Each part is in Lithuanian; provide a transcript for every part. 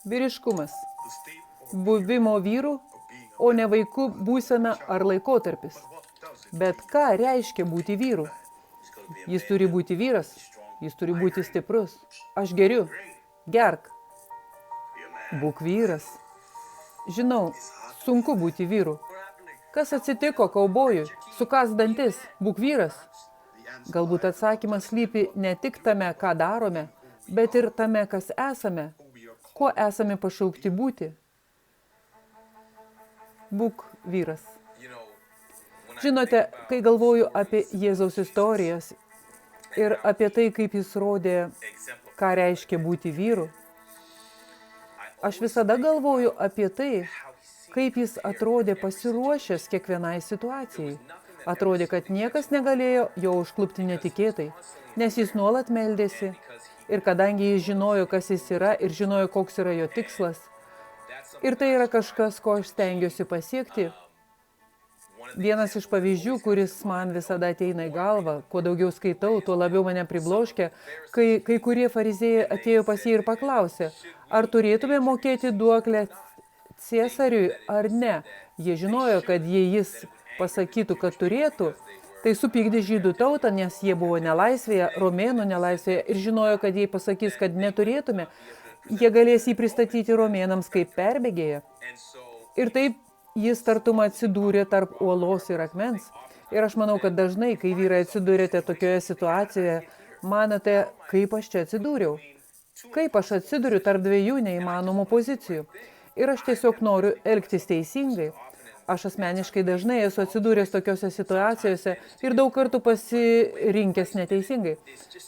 Vyriškumas. Buvimo vyru, o ne vaikų būsena ar laikotarpis. Bet ką reiškia būti vyru? Jis turi būti vyras, jis turi būti stiprus. Aš geriu, gerk. Būk vyras. Žinau, sunku būti vyru. Kas atsitiko kaubojui? Sukas dantis, būk vyras. Galbūt atsakymas slypi ne tik tame, ką darome, bet ir tame, kas esame. Kuo esame pašaukti būti? Būk vyras. Žinote, kai galvoju apie Jėzaus istorijas ir apie tai, kaip jis rodė, ką reiškia būti vyru, aš visada galvoju apie tai, kaip jis atrodė pasiruošęs kiekvienai situacijai. Atrodė, kad niekas negalėjo jo užklupti netikėtai, nes jis nuolat meldėsi ir kadangi jis žinojo, kas jis yra ir žinojo, koks yra jo tikslas. Ir tai yra kažkas, ko aš stengiuosi pasiekti. Vienas iš pavyzdžių, kuris man visada ateina į galvą, kuo daugiau skaitau, tuo labiau mane pribloškia, kai kurie fariziejai atėjo pas jį ir paklausė, ar turėtume mokėti duoklę Ciesariui ar ne. Jie žinojo, kad jei jis pasakytų, kad turėtų, tai supykdė žydų tautą, nes jie buvo nelaisvėje, romėnų nelaisvėje ir žinojo, kad jei pasakys, kad neturėtume, jie galės jį pristatyti romėnams kaip perbėgėją. Ir taip jis tartum atsidūrė tarp uolos ir akmens. Ir aš manau, kad dažnai, kai vyrai atsidūrėte tokioje situacijoje, manote, kaip aš čia atsidūriau. Kaip aš atsiduriu tarp dviejų neįmanomų pozicijų. Ir aš tiesiog noriu elgtis teisingai. Aš asmeniškai dažnai esu atsidūręs tokiose situacijose ir daug kartų pasirinkęs neteisingai.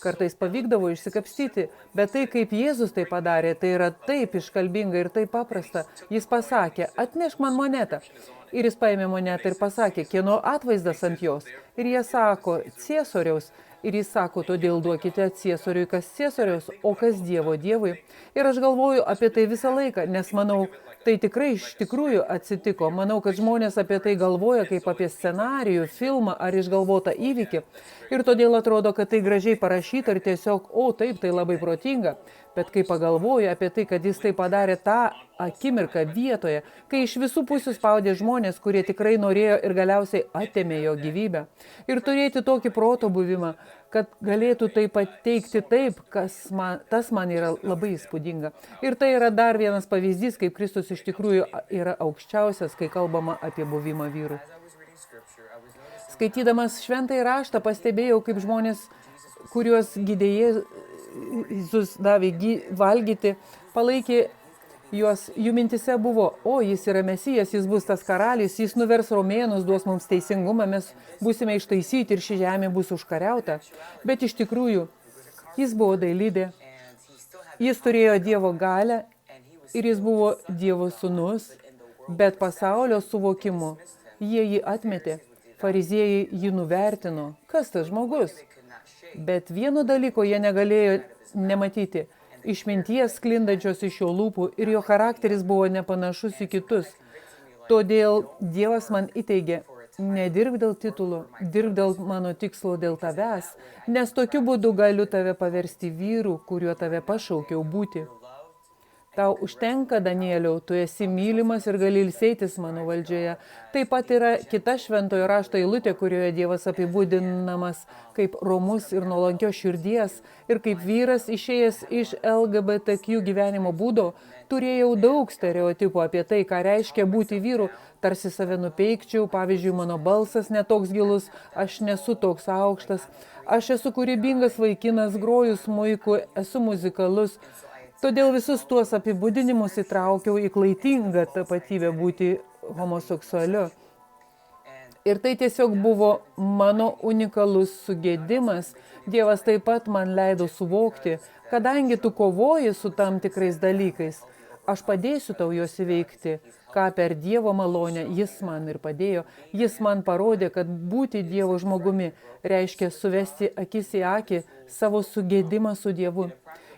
Kartais pavykdavo išsikapstyti, bet tai, kaip Jėzus tai padarė, tai yra taip iškalbinga ir taip paprasta. Jis pasakė, atnešk man monetą. Ir jis paėmė monetą ir pasakė, kieno atvaizdas ant jos. Ir jie sako, Ciesoriaus. Ir jis sako, todėl duokite Ciesoriui, kas Ciesoriaus, o kas Dievo Dievui. Ir aš galvoju apie tai visą laiką, nes manau, tai tikrai iš tikrųjų atsitiko. Manau, kad žmonės apie tai galvoja kaip apie scenarijų, filmą ar išgalvotą įvykį. Ir todėl atrodo, kad tai gražiai parašyta ir tiesiog, o taip, tai labai protinga. Bet kai pagalvoju apie tai, kad jis tai padarė tą akimirką vietoje, kai iš visų pusių spaudė žmonės, kurie tikrai norėjo ir galiausiai atėmė jo gyvybę. Ir turėti tokį proto buvimą, kad galėtų tai pateikti taip, tas man yra labai įspūdinga. Ir tai yra dar vienas pavyzdys, kaip Kristus iš tikrųjų yra aukščiausias, kai kalbama apie buvimą vyrų. Skaitydamas šventąjį raštą pastebėjau, kaip žmonės, kuriuos gydė Jėzus davė valgyti, palaikė juos, jų mintise buvo, o jis yra Mesijas, jis bus tas karalis, jis nuvers romėnus, duos mums teisingumą, mes būsime ištaisyti ir ši žemė bus užkariauta. Bet iš tikrųjų, jis buvo dailidė, jis turėjo Dievo galią ir jis buvo Dievo sūnus, bet pasaulio suvokimu jie jį atmetė, fariziejai jį nuvertino. Kas tas žmogus? Bet vieno dalyko jie negalėjo nematyti. Išminties sklindančios iš jo lūpų ir jo charakteris buvo nepanašus į kitus. Todėl Dievas man įteigė, nedirbk dėl titulo, dirbk dėl mano tikslo dėl tavęs, nes tokiu būdu galiu tave paversti vyru, kuriuo tave pašaukiau būti. Tau užtenka, Danieliau, tu esi mylimas ir gali ilsėtis mano valdžioje. Taip pat yra kita šventojo rašto eilutė, kurioje Dievas apibūdinamas kaip romus ir nuolankio širdies ir kaip vyras išėjęs iš LGBTQ gyvenimo būdo. Turėjau daug stereotipų apie tai, ką reiškia būti vyru, tarsi save nupeikčiau, pavyzdžiui, mano balsas netoks gilus, aš nesu toks aukštas, aš esu kūrybingas vaikinas, groju smuiku, esu muzikalus. Todėl visus tuos apibūdinimus įtraukiau į klaidingą tapatybę būti homoseksualiu. Ir tai tiesiog buvo mano unikalus sugėdimas. Dievas taip pat man leido suvokti, kadangi tu kovoji su tam tikrais dalykais, aš padėsiu tau juos įveikti, ką per Dievo malonę jis man ir padėjo. Jis man parodė, kad būti Dievo žmogumi reiškia suvesti akis į akį savo sugėdimą su Dievu.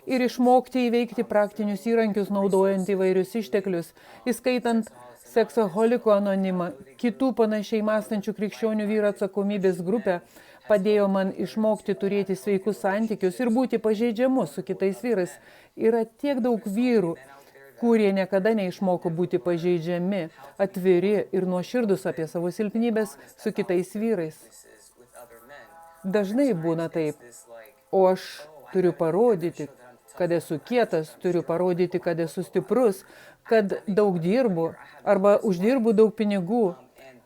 Ir išmokti įveikti praktinius įrankius, naudojant įvairius išteklius, įskaitant seksoholikų anonimą, kitų panašiai mąstančių krikščionių vyrų atsakomybės grupę, padėjo man išmokti turėti sveikus santykius ir būti pažeidžiamu su kitais vyrais. Yra tiek daug vyrų, kurie niekada neišmoko būti pažeidžiami, atviri ir nuoširdus apie savo silpnybės su kitais vyrais. Dažnai būna taip, o aš turiu parodyti, kad esu kietas, turiu parodyti, kad esu stiprus, kad daug dirbu, arba uždirbu daug pinigų,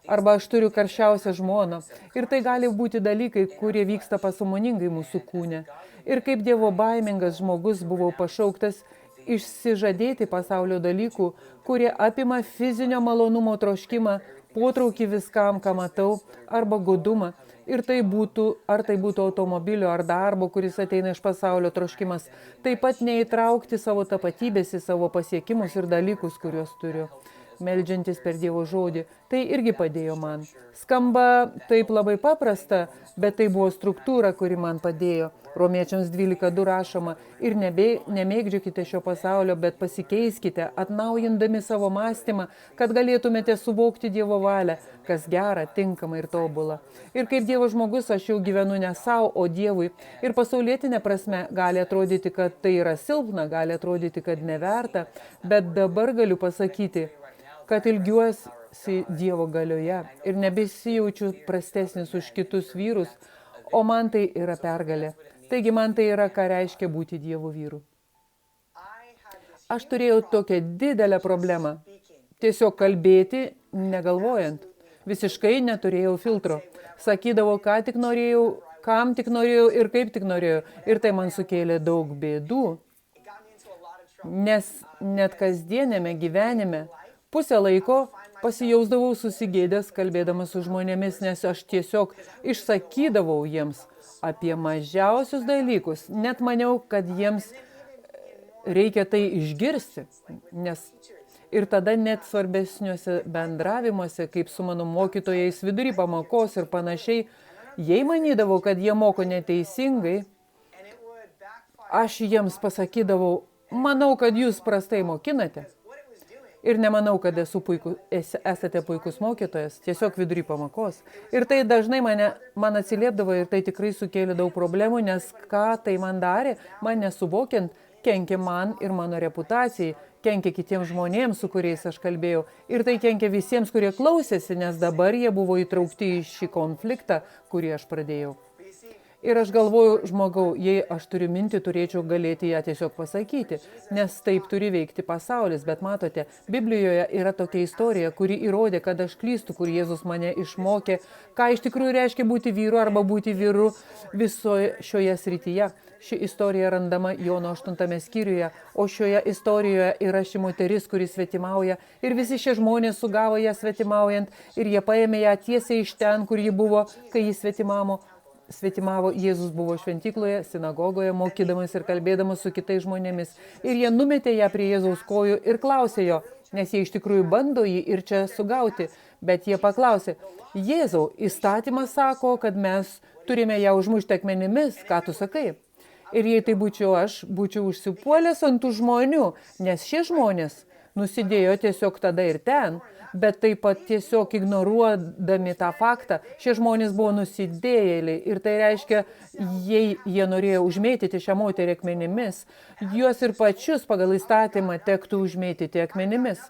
arba aš turiu karščiausią žmoną. Ir tai gali būti dalykai, kurie vyksta pasąmoningai mūsų kūne. Ir kaip Dievo baimingas žmogus buvau pašauktas išsižadėti pasaulio dalykų, kurie apima fizinio malonumo troškimą, potraukį viskam, ką matau, arba godumą. Ir tai būtų automobilio ar darbo, kuris ateina iš pasaulio troškimas. Taip pat neįtraukti savo tapatybės į savo pasiekimus ir dalykus, kuriuos turiu. Meldžiantis per Dievo žodį, tai irgi padėjo man. Skamba taip labai paprasta, bet tai buvo struktūra, kuri man padėjo. Romiečiams 12:2 rašoma, ir nemėgdžiokite šio pasaulio, bet pasikeiskite, atnaujindami savo mąstymą, kad galėtumėte suvokti Dievo valią, kas gera, tinkama ir tobula. Ir kaip Dievo žmogus aš jau gyvenu ne savo, o Dievui. Ir pasaulietinė prasme gali atrodyti, kad tai yra silpna, gali atrodyti, kad neverta, bet dabar galiu pasakyti, kad ilgiuosi Dievo galioje ir nebesijaučiu prastesnis už kitus vyrus, o man tai yra pergalė. Taigi man tai yra, ką reiškia būti Dievo vyru. Aš turėjau tokią didelę problemą. Tiesiog kalbėti, negalvojant. Visiškai neturėjau filtro. Sakydavau, ką tik norėjau, kam tik norėjau ir kaip tik norėjau. Ir tai man sukėlė daug bėdų. Nes net kasdienėme gyvenime pusę laiko pasijausdavau susigėdęs, kalbėdamas su žmonėmis, nes aš tiesiog išsakydavau jiems apie mažiausius dalykus. Net maniau, kad jiems reikia tai išgirsti. Ir tada net svarbesniuose bendravimuose, kaip su mano mokytojais vidury pamokos ir panašiai, jei manydavau, kad jie moko neteisingai, aš jiems pasakydavau, manau, kad jūs prastai mokinate. Ir nemanau, kad esate puikus mokytojas, tiesiog vidury pamokos. Ir tai dažnai man atsiliepdavo ir tai tikrai sukėlė daug problemų, nes ką tai man darė, man nesuvokiant, kenkė man ir mano reputacijai, kenkė kitiems žmonėms, su kuriais aš kalbėjau. Ir tai kenkė visiems, kurie klausėsi, nes dabar jie buvo įtraukti į šį konfliktą, kurį aš pradėjau. Ir aš galvoju, žmogau, jei aš turiu mintį, turėčiau galėti ją tiesiog pasakyti, nes taip turi veikti pasaulis. Bet matote, Biblijoje yra tokia istorija, kuri įrodė, kad aš klystu, kur Jėzus mane išmokė, ką iš tikrųjų reiškia būti vyru arba būti vyru visoje šioje srityje. Ši istorija randama Jono 8 skyriuje, o šioje istorijoje yra ši moteris, kuri svetimauja, ir visi šie žmonės sugavo ją svetimaujant, ir jie paėmė ją tiesiai iš ten, kur ji buvo, kai ji svetimavo. Jėzus buvo šventykloje, sinagogoje, mokydamas ir kalbėdamas su kitais žmonėmis. Ir jie numetė ją prie Jėzaus kojų ir klausė jo, nes jie iš tikrųjų bando jį ir čia sugauti. Bet jie paklausė, Jėzau, įstatymas sako, kad mes turime ją užmušti akmenimis, ką tu sakai? Ir jei tai būčiau aš, būčiau užsipuolęs ant tų žmonių, nes šie žmonės nusidėjo tiesiog tada ir ten. Bet taip pat tiesiog ignoruodami tą faktą, šie žmonės buvo nusidėjėliai. Ir tai reiškia, jei jie norėjo užmėtyti šią moterį akmenimis, juos ir pačius pagal įstatymą tektų užmėtyti akmenimis.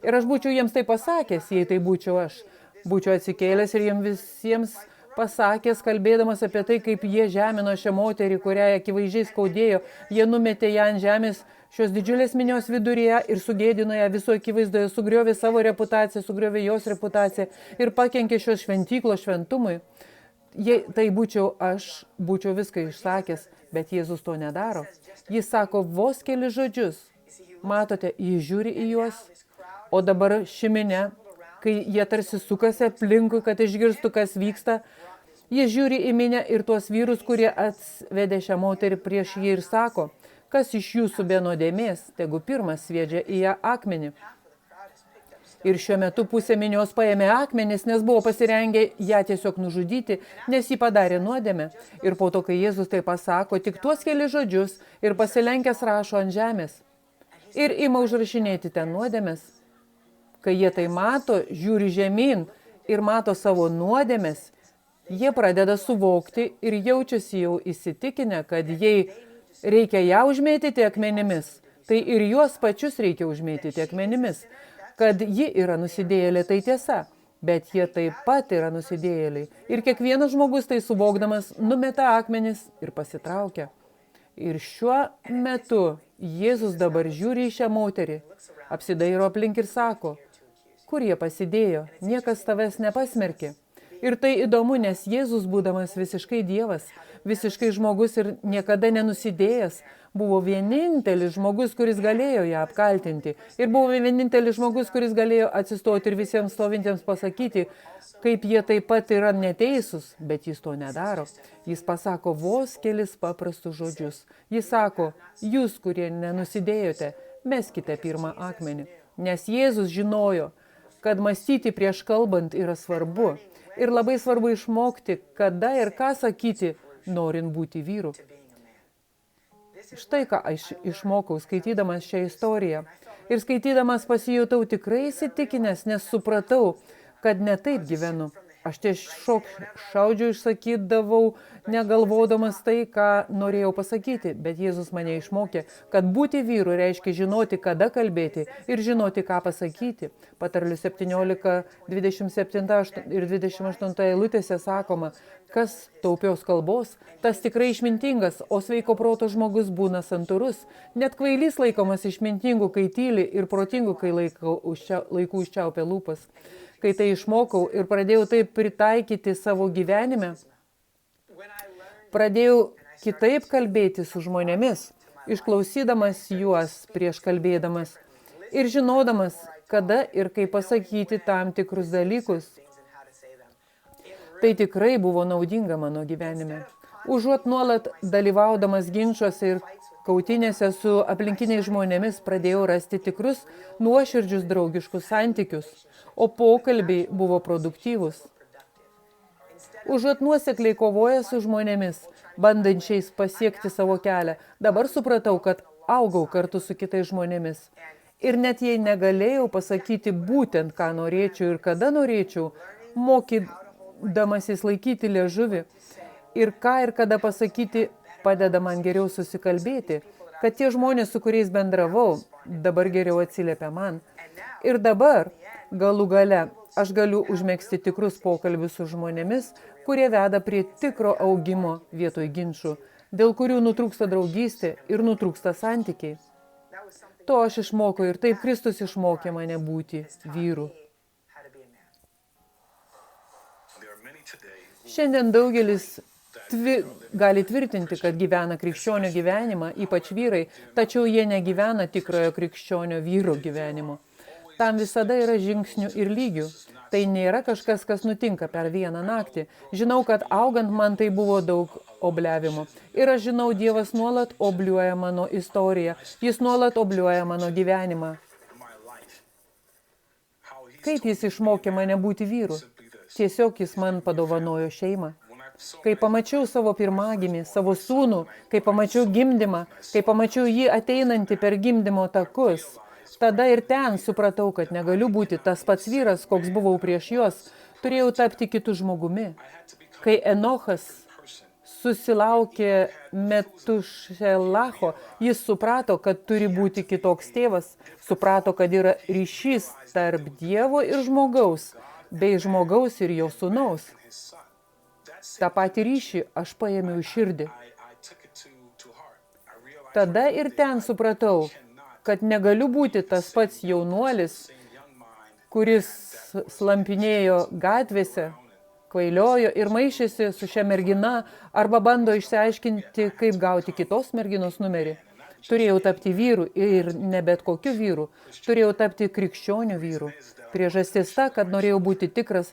Ir aš būčiau jiems tai pasakęs, jei tai būčiau aš. Būčiau atsikėlęs ir jiems visiems pasakęs, kalbėdamas apie tai, kaip jie žemino šią moterį, kurią akivaizdžiai skaudėjo. Jie numetė ją ant žemės šios didžiulės minios viduryje ir sugėdino ją viso akivaizdoje, sugriovė savo reputaciją, sugriovė jos reputaciją ir pakenkė šios šventyklos šventumui. Jei tai būčiau aš, būčiau viską išsakęs, bet Jėzus to nedaro. Jis sako vos keli žodžius. Matote, jis žiūri į juos, o dabar ši minia, kai jie tarsi sukasi aplinkui, kad išgirstų, kas vyksta, jis žiūri į minę ir tuos vyrus, kurie atvedė šią moterį prieš jį ir sako, kas iš jūsų be nuodėmės, tegu pirmas sviedžia į ją akmenį. Ir šiuo metu pusė minios paėmė akmenis, nes buvo pasirengę ją tiesiog nužudyti, nes jį padarė nuodėmę. Ir po to, kai Jėzus tai pasako, tik tuos keli žodžius ir pasilenkęs rašo ant žemės. Ir ima užrašinėti ten nuodėmės. Kai jie tai mato, žiūri žemyn ir mato savo nuodėmės, Jie pradeda suvokti ir jaučiasi jau įsitikinę, kad jei reikia ją užmėtyti akmenimis, tai ir juos pačius reikia užmėtyti akmenimis. Kad ji yra nusidėjėlė, tai tiesa, bet jie taip pat yra nusidėjėliai. Ir kiekvienas žmogus tai suvokdamas numeta akmenis ir pasitraukia. Ir šiuo metu Jėzus dabar žiūri į šią moterį, apsidairo aplink ir sako, kur jie pasidėjo, niekas tavęs nepasmerkė. Ir tai įdomu, nes Jėzus, būdamas visiškai Dievas, visiškai žmogus ir niekada nenusidėjęs, buvo vienintelis žmogus, kuris galėjo ją apkaltinti. Ir buvo vienintelis žmogus, kuris galėjo atsistoti ir visiems stovintiems pasakyti, kaip jie taip pat yra neteisūs, bet jis to nedaro. Jis pasako vos kelis paprastus žodžius. Jis sako, jūs, kurie nenusidėjote, meskite pirmą akmenį. Nes Jėzus žinojo, kad mąstyti prieš kalbant yra svarbu. Ir labai svarbu išmokti, kada ir ką sakyti, norint būti vyru. Štai ką aš išmokau, skaitydamas šią istoriją. Ir skaitydamas pasijutau tikrai įsitikinęs, nes supratau, kad ne taip gyvenu. Aš tiesiog šaudžiu išsakydavau, negalvodamas tai, ką norėjau pasakyti. Bet Jėzus mane išmokė, kad būti vyru reiškia žinoti, kada kalbėti ir žinoti, ką pasakyti. Patarlių 17, 27 ir 28 eilutėse sakoma, kas taupios kalbos, tas tikrai išmintingas, o sveiko proto žmogus būna santūrus. Net kvailys laikomas išmintingu, kai tyli, ir protingu, kai laiku užčiaupia lūpas. Kai tai išmokau ir pradėjau taip pritaikyti savo gyvenime, pradėjau kitaip kalbėti su žmonėmis, išklausydamas juos prieš kalbėdamas ir žinodamas, kada ir kaip pasakyti tam tikrus dalykus. Tai tikrai buvo naudinga mano gyvenime. Užuot nuolat dalyvaudamas ginčuose ir kautinėse su aplinkiniais žmonėmis, pradėjau rasti tikrus nuoširdžius draugiškus santykius, o pokalbiai buvo produktyvūs. Užuot nuosekliai kovoję su žmonėmis, bandančiais pasiekti savo kelią, dabar supratau, kad augau kartu su kitais žmonėmis. Ir net jei negalėjau pasakyti būtent, ką norėčiau ir kada norėčiau, mokydamasis laikyti liežuvį ir ką ir kada pasakyti, padeda man geriau susikalbėti, kad tie žmonės, su kuriais bendravau, dabar geriau atsiliepia man. Ir dabar, galų gale, aš galiu užmegzti tikrus pokalbius su žmonėmis, kurie veda prie tikro augimo vietoj ginčų, dėl kurių nutrūksta draugystė ir nutrūksta santykiai. To aš išmokau ir taip Kristus išmokė mane būti vyru. Šiandien daugelis gali tvirtinti, kad gyvena krikščionio gyvenimą, ypač vyrai, tačiau jie negyvena tikrojo krikščionio vyro gyvenimo. Tam visada yra žingsnių ir lygių. Tai nėra kažkas, kas nutinka per vieną naktį. Žinau, kad augant man tai buvo daug obliavimo. Ir aš žinau, Dievas nuolat obliuoja mano istoriją. Jis nuolat obliuoja mano gyvenimą. Kaip jis išmokė mane būti vyru? Tiesiog jis man padovanojo šeimą. Kai pamačiau savo pirmagimį, savo sūnų, kai pamačiau gimdymą, kai pamačiau jį ateinantį per gimdymo takus, tada ir ten supratau, kad negaliu būti tas pats vyras, koks buvau prieš juos, turėjau tapti kitu žmogumi. Kai Enochas susilaukė Metušelacho, jis suprato, kad turi būti kitoks tėvas, suprato, kad yra ryšys tarp Dievo ir žmogaus, bei žmogaus ir jo sūnaus. Ta patį ryšį aš paėmiau į širdį. Tada ir ten supratau, kad negaliu būti tas pats jaunuolis, kuris slampinėjo gatvėse, kvailiojo ir maišėsi su šia mergina arba bando išsiaiškinti, kaip gauti kitos merginos numerį. Turėjau tapti vyru ir ne bet kokiu vyru. Turėjau tapti krikščionių vyru. Priežastis ta, kad norėjau būti tikras,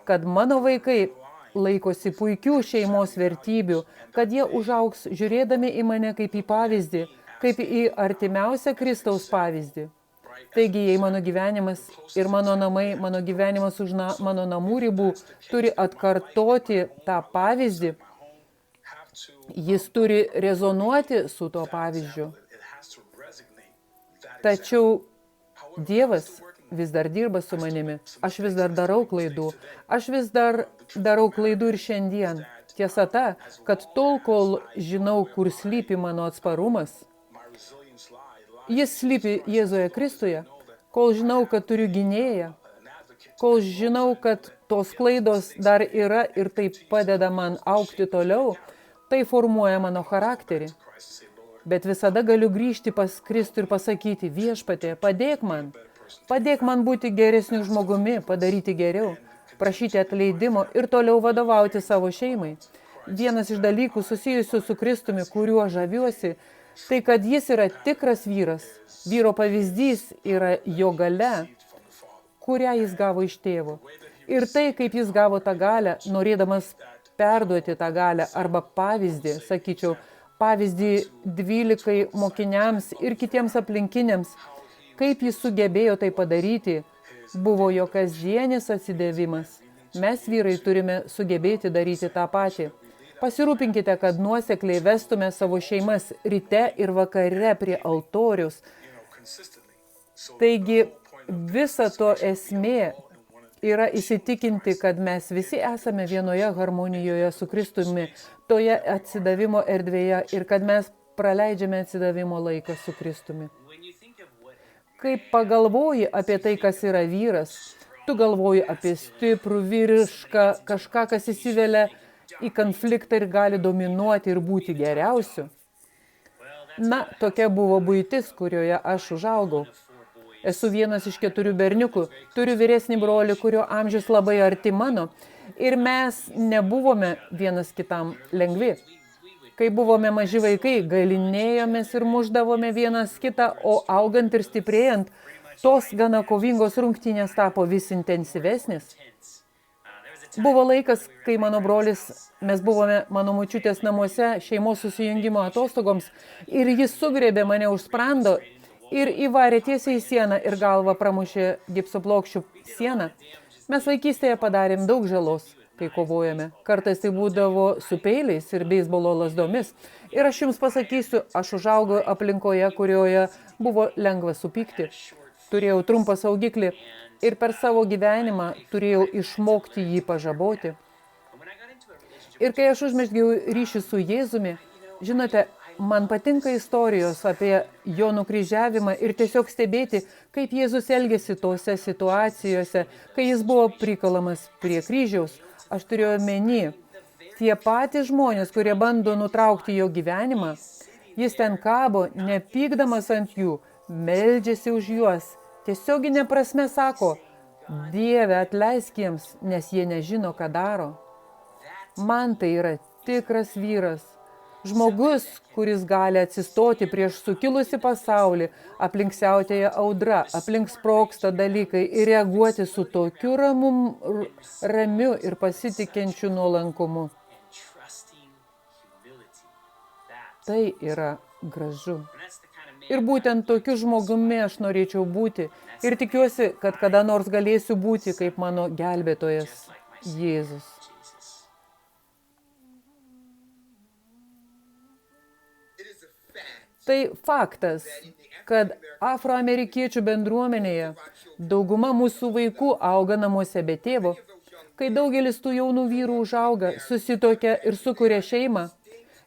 kad mano vaikai laikosi puikių šeimos vertybių, kad jie užaugs žiūrėdami į mane kaip į pavyzdį, kaip į artimiausią Kristaus pavyzdį. Taigi, jei mano gyvenimas ir mano namai, mano gyvenimas už mano namų ribų turi atkartoti tą pavyzdį, jis turi rezonuoti su tuo pavyzdžiu. Tačiau Dievas vis dar dirba su manimi. Aš vis dar darau klaidų. Aš vis dar darau klaidų ir šiandien. Tiesa ta, kad tol, kol žinau, kur slypi mano atsparumas, jis slypi Jėzuje Kristuje. Kol žinau, kad turiu gynėją, kol žinau, kad tos klaidos dar yra ir tai padeda man augti toliau, tai formuoja mano charakterį. Bet visada galiu grįžti pas Kristų ir pasakyti, viešpatie, padėk man būti geresniu žmogumi, padaryti geriau, prašyti atleidimo ir toliau vadovauti savo šeimai. Vienas iš dalykų susijusių su Kristumi, kuriuo žaviuosi, tai kad jis yra tikras vyras. Vyro pavyzdys yra jo galia, kurią jis gavo iš tėvo. Ir tai, kaip jis gavo tą galią, norėdamas perduoti tą galią arba pavyzdį, sakyčiau, pavyzdį 12 mokiniams ir kitiems aplinkiniams, kaip jis sugebėjo tai padaryti, buvo jo kasdienis atsidėvimas. Mes, vyrai, turime sugebėti daryti tą patį. Pasirūpinkite, kad nuosekliai vestume savo šeimas ryte ir vakare prie altoriaus. Taigi, visa to esmė yra įsitikinti, kad mes visi esame vienoje harmonijoje su Kristumi, toje atsidavimo erdvėje ir kad mes praleidžiame atsidavimo laiką su Kristumi. Kai pagalvoji apie tai, kas yra vyras, tu galvoji apie stiprų, vyrišką, kažką, kas įsivelia į konfliktą ir gali dominuoti ir būti geriausiu. Na, tokia buvo buitis, kurioje aš užaugau. Esu vienas iš 4 berniukų, turiu vyresnį brolį, kurio amžius labai arti mano, ir mes nebuvome vienas kitam lengvi. Kai buvome maži vaikai, galinėjomės ir muždavome vienas kitą, o augant ir stiprėjant, tos gana kovingos rungtynės tapo vis intensyvesnės. Buvo laikas, kai mano brolis, mes buvome mano močiutės namuose šeimos susijungimo atostogoms, ir jis sugriebė mane už sprando ir įvarė tiesiai į sieną ir galvą pramušė gipsoplokščių sieną. Mes vaikystėje padarėm daug žalos, kai kovojame. Kartais tai būdavo su peiliais ir beisbolo lazdomis. Ir aš jums pasakysiu, aš užaugau aplinkoje, kurioje buvo lengva supykti. Turėjau trumpą saugiklį ir per savo gyvenimą turėjau išmokti jį pažaboti. Ir kai aš užmezgiau ryšį su Jėzumi, žinote, man patinka istorijos apie jo nukryžiavimą ir tiesiog stebėti, kaip Jėzus elgėsi tose situacijose, kai jis buvo prikalamas prie kryžiaus. Aš turėjau omeny, tie patys žmonės, kurie bando nutraukti jo gyvenimą, jis ten kabo, nepykdamas ant jų, meldžiasi už juos. Tiesioginė prasme sako, Dieve, atleisk jiems, nes jie nežino, ką daro. Man tai yra tikras vyras. Žmogus, kuris gali atsistoti prieš sukilusi pasaulį, aplink siautėja audra, aplink sprogsta dalykai ir reaguoti su tokiu ramiu ir pasitikinčiu nuolankumu. Tai yra gražu. Ir būtent tokiu žmogumi aš norėčiau būti ir tikiuosi, kad kada nors galėsiu būti kaip mano gelbėtojas Jėzus. Tai faktas, kad afroamerikiečių bendruomenėje dauguma mūsų vaikų auga namuose be tėvo. Kai daugelis tų jaunų vyrų užauga, susituokia ir sukuria šeimą,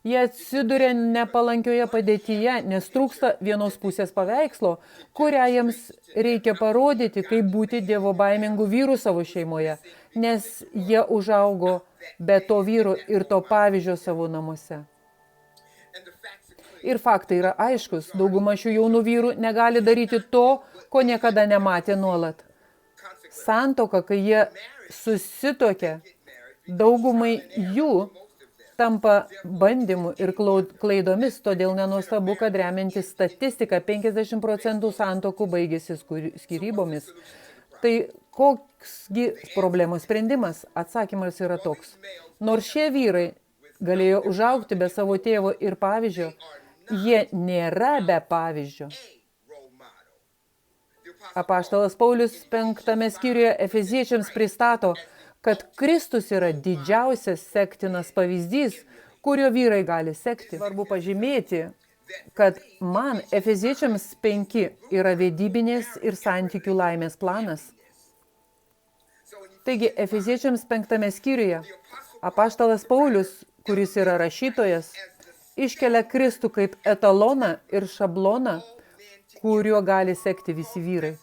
jie atsiduria nepalankioje padėtyje, nes trūksta vienos pusės paveikslo, kurią jiems reikia parodyti, kaip būti dievobaimingų vyrų savo šeimoje, nes jie užaugo be to vyro ir to pavyzdžio savo namuose. Ir faktai yra aiškus, dauguma šių jaunų vyrų negali daryti to, ko niekada nematė nuolat. Santuoka, kai jie susituokia, daugumai jų tampa bandymu ir klaidomis, todėl nenuostabu, kad remiantis statistiką 50% santuokų baigėsi skyrybomis. Tai koksgi problemos sprendimas? Atsakymas yra toks. Nors šie vyrai galėjo užaugti be savo tėvo ir pavyzdžio, jie nėra be pavyzdžio. Apaštalas Paulius 5 skyriuje Efeziečiams pristato, kad Kristus yra didžiausias sektinas pavyzdys, kurio vyrai gali sekti. Svarbu pažymėti, kad man Efeziečiams 5 yra vedybinės ir santykių laimės planas. Taigi, Efeziečiams 5 skyriuje apaštalas Paulius, kuris yra rašytojas, iškelia Kristų kaip etaloną ir šabloną, kuriuo gali sekti visi vyrai.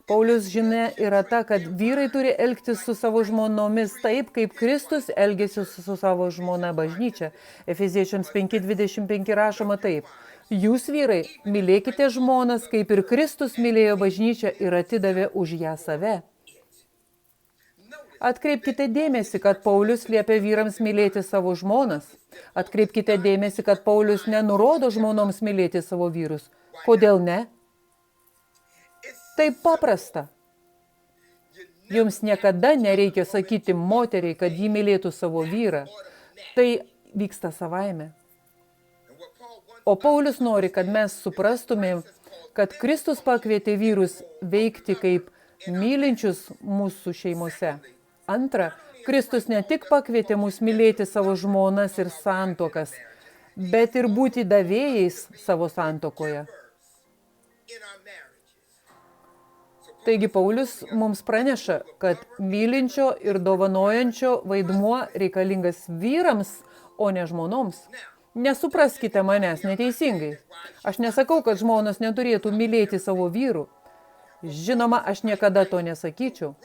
Paulius žinia yra ta, kad vyrai turi elgtis su savo žmonomis taip, kaip Kristus elgėsi su savo žmona bažnyčia. Efeziečiams 5:25 rašoma taip. Jūs, vyrai, mylėkite žmonas, kaip ir Kristus mylėjo bažnyčią ir atidavė už ją save. Atkreipkite dėmesį, kad Paulius liepia vyrams mylėti savo žmonas. Atkreipkite dėmesį, kad Paulius nenurodo žmonoms mylėti savo vyrus. Kodėl ne? Tai paprasta. Jums niekada nereikia sakyti moteriai, kad ji mylėtų savo vyrą. Tai vyksta savaime. O Paulius nori, kad mes suprastumėm, kad Kristus pakvietė vyrus veikti kaip mylinčius mūsų šeimose. Antra, Kristus ne tik pakvietė mus mylėti savo žmonas ir santuokas, bet ir būti davėjais savo santuokoje. Taigi Paulius mums praneša, kad mylinčio ir dovanojančio vaidmuo reikalingas vyrams, o ne žmonoms. Nesupraskite manęs neteisingai. Aš nesakau, kad žmonos neturėtų mylėti savo vyrų. Žinoma, aš niekada to nesakyčiau.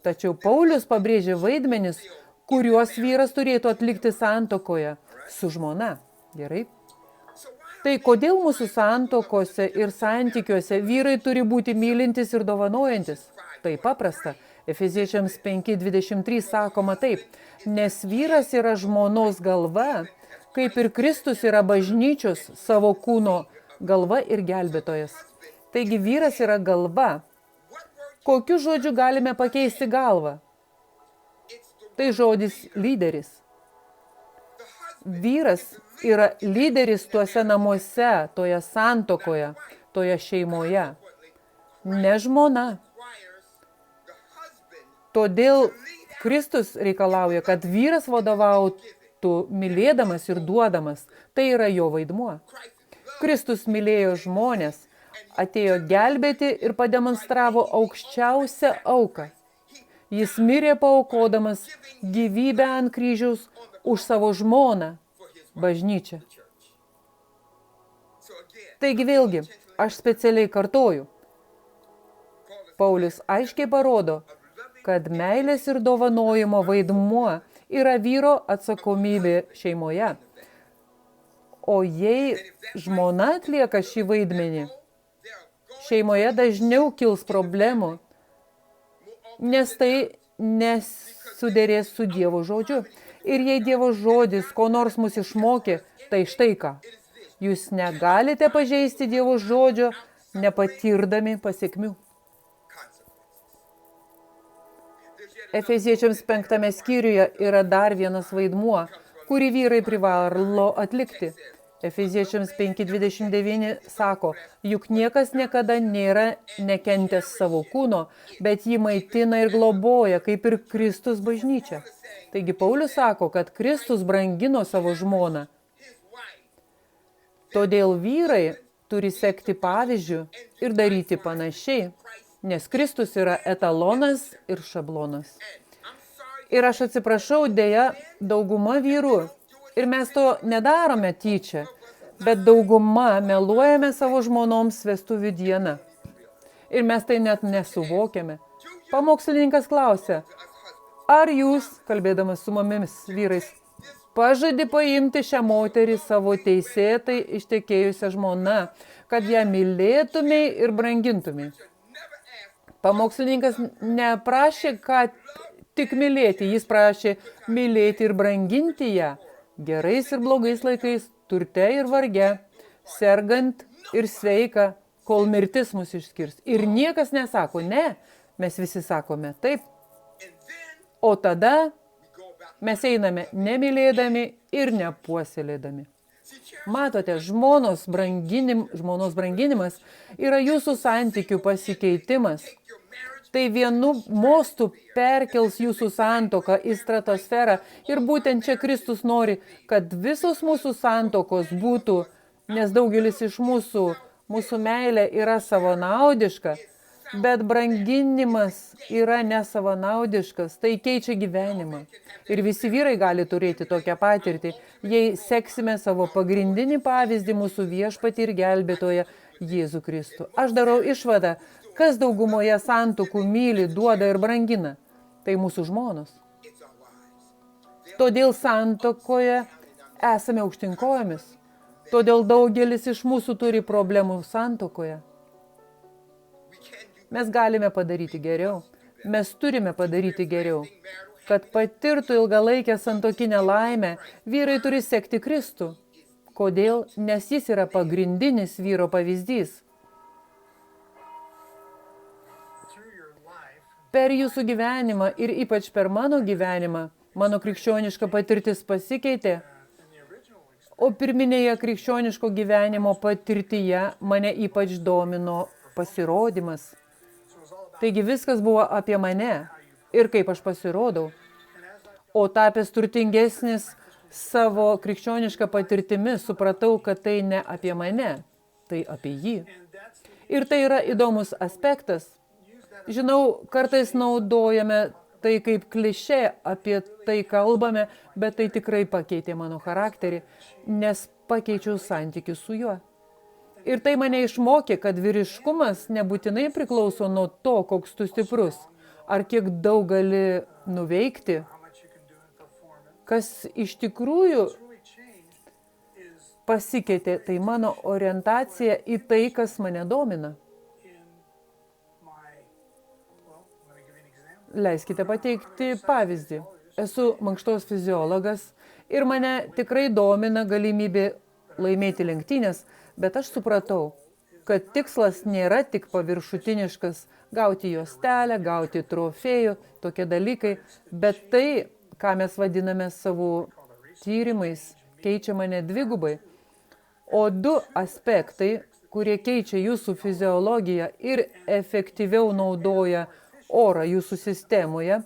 Tačiau Paulius pabrėžė vaidmenis, kuriuos vyras turėtų atlikti santuokoje su žmona. Gerai? Tai kodėl mūsų santokose ir santykiuose vyrai turi būti mylintis ir dovanojantis? Tai paprasta. Efeziečiams 5:23 sakoma taip. Nes vyras yra žmonos galva, kaip ir Kristus yra bažnyčios savo kūno galva ir gelbėtojas. Taigi vyras yra galva. Kokiu žodžiu galime pakeisti galvą? Tai žodis lyderis. Vyras yra lyderis tuose namuose, toje santuokoje, toje šeimoje. Ne žmona. Todėl Kristus reikalauja, kad vyras vadovautų mylėdamas ir duodamas. Tai yra jo vaidmuo. Kristus mylėjo žmonės, atėjo gelbėti ir pademonstravo aukščiausią auką. Jis mirė paaukodamas gyvybę ant kryžiaus už savo žmoną, bažnyčią. Taigi vėlgi, aš specialiai kartoju. Paulius aiškiai parodo, kad meilės ir dovanojimo vaidmuo yra vyro atsakomybė šeimoje. O jei žmona atlieka šį vaidmenį, šeimoje dažniau kils problemų, nes tai nesuderės su Dievo žodžiu. Ir jei Dievo žodis ko nors mus išmokė, tai štai ką. Jūs negalite pažeisti Dievo žodžio, nepatirdami pasekmių. Efeziečiams 5 skyriuje yra dar vienas vaidmuo, kurį vyrai privalo atlikti. Efeziečiams 5:29 sako, juk niekas niekada nėra nekentęs savo kūno, bet jį maitina ir globoja, kaip ir Kristus bažnyčia. Taigi Paulius sako, kad Kristus brangino savo žmoną. Todėl vyrai turi sekti pavyzdžiu ir daryti panašiai, nes Kristus yra etalonas ir šablonas. Ir aš atsiprašau, dėja, dauguma vyrų, ir mes to nedarome tyčia, bet dauguma meluojame savo žmonoms vestuvių dieną. Ir mes tai net nesuvokiame. Pamokslininkas klausia, ar jūs, kalbėdamas su mumis vyrais, pažadi paimti šią moterį savo teisėtai ištekėjusią žmoną, kad ją mylėtumei ir brangintumei. Pamokslininkas neprašė, kad tik mylėti, jis prašė mylėti ir branginti ją, gerais ir blogais laikais, turte ir varge, sergant ir sveika, kol mirtis mus išskirs. Ir niekas nesako, ne, mes visi sakome taip. O tada mes einame nemylėdami ir nepuoselėdami. Matote, žmonos branginimas yra jūsų santykių pasikeitimas. Tai vienu mostu perkels jūsų santuoką į stratosferą ir būtent čia Kristus nori, kad visos mūsų santokos būtų Nes daugelis iš mūsų meilė yra savanaudiška, bet branginimas yra nesavanaudiškas, tai keičia gyvenimą. Ir visi vyrai gali turėti tokią patirtį, jei seksime savo pagrindinį pavyzdį mūsų viešpatį ir gelbėtoją Jėzų Kristų. Aš darau išvadą, kas daugumoje santuokų myli, duoda ir brangina. Tai mūsų žmonos. Todėl santuokoje esame aukštinkojomis. Todėl daugelis iš mūsų turi problemų santuokoje. Mes galime padaryti geriau. Mes turime padaryti geriau. Kad patirtų ilgalaikę santuokinę laimę, vyrai turi sekti Kristų. Kodėl? Nes jis yra pagrindinis vyro pavyzdys. Per jūsų gyvenimą ir ypač per mano gyvenimą, mano krikščioniška patirtis pasikeitė, o pirminėje krikščioniško gyvenimo patirtyje mane ypač domino pasirodymas. Taigi viskas buvo apie mane ir kaip aš pasirodau. O tapęs turtingesnis savo krikščionišką patirtimi, supratau, kad tai ne apie mane, tai apie jį. Ir tai yra įdomus aspektas. Žinau, kartais naudojame tai kaip klišė, apie tai kalbame, bet tai tikrai pakeitė mano charakterį, nes pakeičiau santykius su juo. Ir tai mane išmokė, kad vyriškumas nebūtinai priklauso nuo to, koks tu stiprus, ar kiek daug gali nuveikti. Kas iš tikrųjų pasikeitė, tai mano orientacija į tai, kas mane domina. Leiskite pateikti pavyzdį. Esu mankštos fiziologas ir mane tikrai domina galimybė laimėti lenktynės, bet aš supratau, kad tikslas nėra tik paviršutiniškas gauti juostelę, gauti trofėjų, tokie dalykai, bet tai, ką mes vadiname savo tyrimais, keičia mane dvigubai. O du aspektai, kurie keičia jūsų fiziologiją ir efektyviau naudoja orą jūsų sistemoje,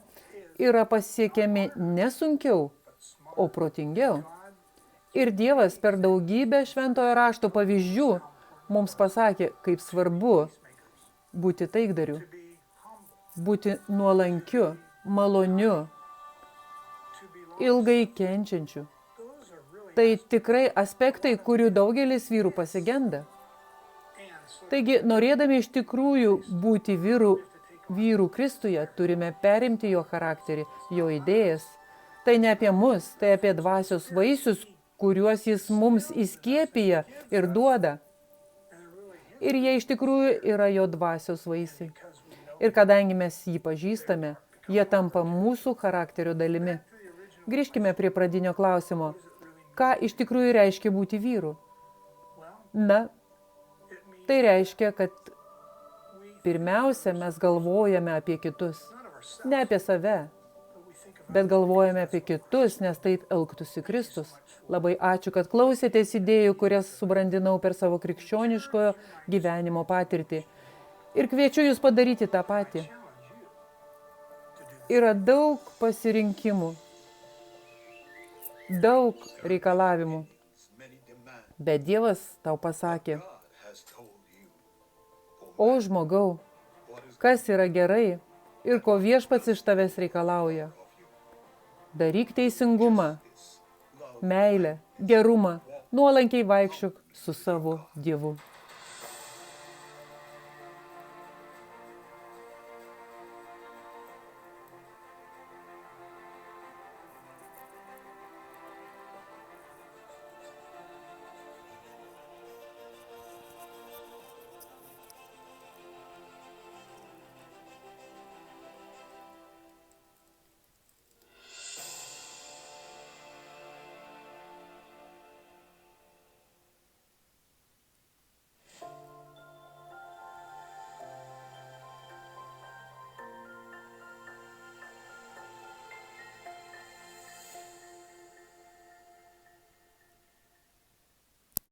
yra pasiekiami nesunkiau, o protingiau. Ir Dievas per daugybę šventojo rašto pavyzdžių mums pasakė, kaip svarbu būti taikdariu, būti nuolankiu, maloniu, ilgai kenčiančiu. Tai tikrai aspektai, kurių daugelis vyrų pasigenda. Taigi, norėdami iš tikrųjų būti vyrų Kristuje, turime perimti jo charakterį, jo idėjas. Tai ne apie mus, tai apie dvasios vaisius, kuriuos jis mums įskiepija ir duoda. Ir jie iš tikrųjų yra jo dvasios vaisiai. Ir kadangi mes jį pažįstame, jie tampa mūsų charakterio dalimi. Grįžkime prie pradinio klausimo. Ką iš tikrųjų reiškia būti vyru? Na, tai reiškia, kad pirmiausia, mes galvojame apie kitus. Ne apie save, bet galvojame apie kitus, nes taip elgtųsi Kristus. Labai ačiū, kad klausėtės idėjų, kurias subrandinau per savo krikščioniškojo gyvenimo patirtį. Ir kviečiu jūs padaryti tą patį. Yra daug pasirinkimų, daug reikalavimų. Bet Dievas tau pasakė, o žmogau, kas yra gerai ir ko viešpats iš tavęs reikalauja. Daryk teisingumą, meilę, gerumą, nuolankiai vaikščiok su savo Dievu.